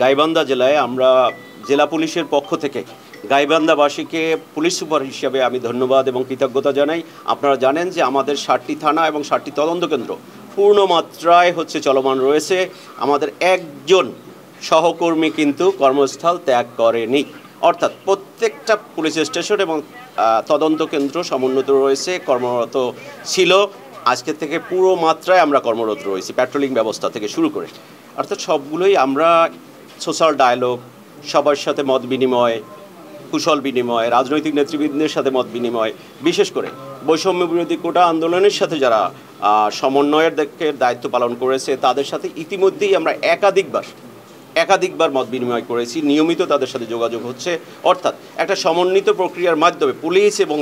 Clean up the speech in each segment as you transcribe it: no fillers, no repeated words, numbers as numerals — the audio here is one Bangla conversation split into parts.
গাইবান্ধা জেলায় আমরা জেলা পুলিশের পক্ষ থেকে গাইবান্ধাবাসীকে পুলিশ সুপার হিসেবে আমি ধন্যবাদ এবং কৃতজ্ঞতা জানাই। আপনারা জানেন যে আমাদের 7টি থানা এবং 7টি তদন্ত কেন্দ্র পূর্ণ মাত্রায় চলমান রয়েছে। আমাদের একজন সহকর্মী কিন্তু কর্মস্থল ত্যাগ করেনি, অর্থাৎ প্রত্যেকটা পুলিশ স্টেশন এবং তদন্ত কেন্দ্র সমুন্নত রয়েছে, কর্মরত ছিল। আজকে থেকে পুরো মাত্রায় আমরা কর্মরত রয়েছি, প্যাট্রোলিং ব্যবস্থা থেকে শুরু করে। অর্থাৎ সবগুলোই আমরা সোশ্যাল ডায়ালগ, সবার সাথে মত বিনিময়, কুশল বিনিময়, রাজনৈতিক নেতৃবৃন্দের সাথে মত বিনিময়, বিশেষ করে বৈষম্য বিরোধী কোটা আন্দোলনের সাথে যারা সমন্বয়ের দায়িত্ব পালন করেছে তাদের সাথে ইতিমধ্যেই আমরা একাধিকবার মত বিনিময় করেছি। নিয়মিত তাদের সাথে যোগাযোগ হচ্ছে। অর্থাৎ একটা সমন্বিত প্রক্রিয়ার মাধ্যমে পুলিশ এবং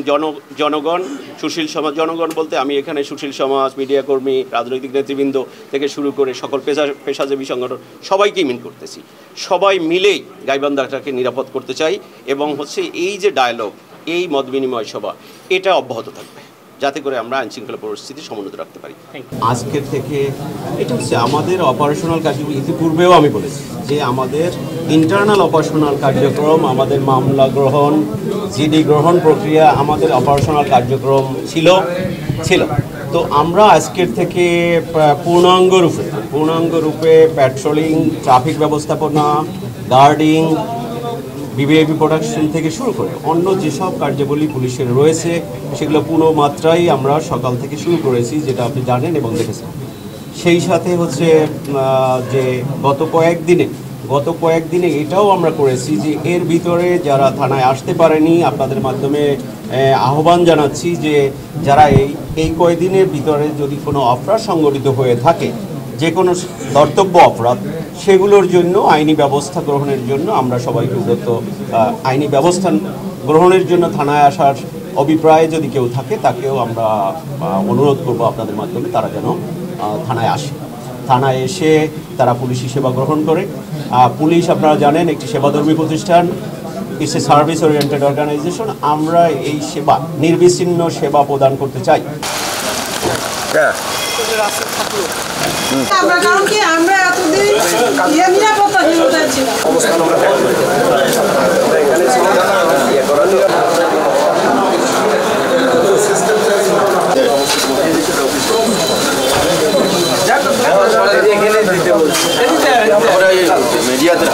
জনগণ, সুশীল সমাজ, জনগণ বলতে আমি এখানে সুশীল সমাজ, মিডিয়া কর্মী, রাজনৈতিক নেতৃবৃন্দ থেকে শুরু করে সকল পেশাজীবী সংগঠন সবাইকেই মিল করতেছি। সবাই মিলেই গাইবান্ধাটাকে নিরাপদ করতে চাই এবং এই যে ডায়ালগ, এই মত বিনিময় সভা, এটা অব্যাহত থাকবে যাতে করে আমরা আইনশৃঙ্খলা পরিস্থিতি সমুন্নত রাখতে পারি। আজকের থেকে এটা আমাদের অপারেশনাল কার্যক্রম। ইতিপূর্বেও আমি বলেছি যে আমাদের ইন্টারনাল অপারেশনাল কার্যক্রম, আমাদের মামলা গ্রহণ, জিডি গ্রহণ প্রক্রিয়া, আমাদের অপারেশনাল কার্যক্রম ছিল। তো আমরা আজকের থেকে পূর্ণাঙ্গ রূপে প্যাট্রোলিং, ট্রাফিক ব্যবস্থাপনা, গার্ডিং, ভিভিআইপি প্রোডাকশন থেকে শুরু করে অন্য যেসব কার্যাবলী পুলিশের রয়েছে সেগুলো পুরো মাত্রায় আমরা সকাল থেকে শুরু করেছি, যেটা আপনি জানেন এবং দেখেছেন। সেই সাথে যে গত কয়েকদিনে এটাও আমরা করেছি যে এর ভিতরে যারা থানায় আসতে পারেনি, আপনাদের মাধ্যমে আহ্বান জানাচ্ছি যে যারা এই কয়েকদিনের ভিতরে যদি কোনো অপরাধ সংগঠিত হয়ে থাকে, যে কোনো ধর্তব্য অপরাধ, সেগুলোর জন্য আইনি ব্যবস্থা গ্রহণের জন্য আমরা সবাইকে উদ্যত আইনি ব্যবস্থা গ্রহণের জন্য থানায় আসার অভিপ্রায় যদি কেউ থাকে তাকেও আমরা অনুরোধ করব আপনাদের মাধ্যমে তারা যেন থানায় আসে। থানায় এসে তারা পুলিশি সেবা গ্রহণ করে। পুলিশ আপনারা জানেন একটি সেবাধর্মী প্রতিষ্ঠান, it's a service oriented organization. আমরা এই সেবা, নির্বিচ্ছিন্ন সেবা প্রদান করতে চাই। আমরা কারণ কি আমরা এতদিন নিরাপত্তাহীনতায় ছিলাম। মিডিয়াতে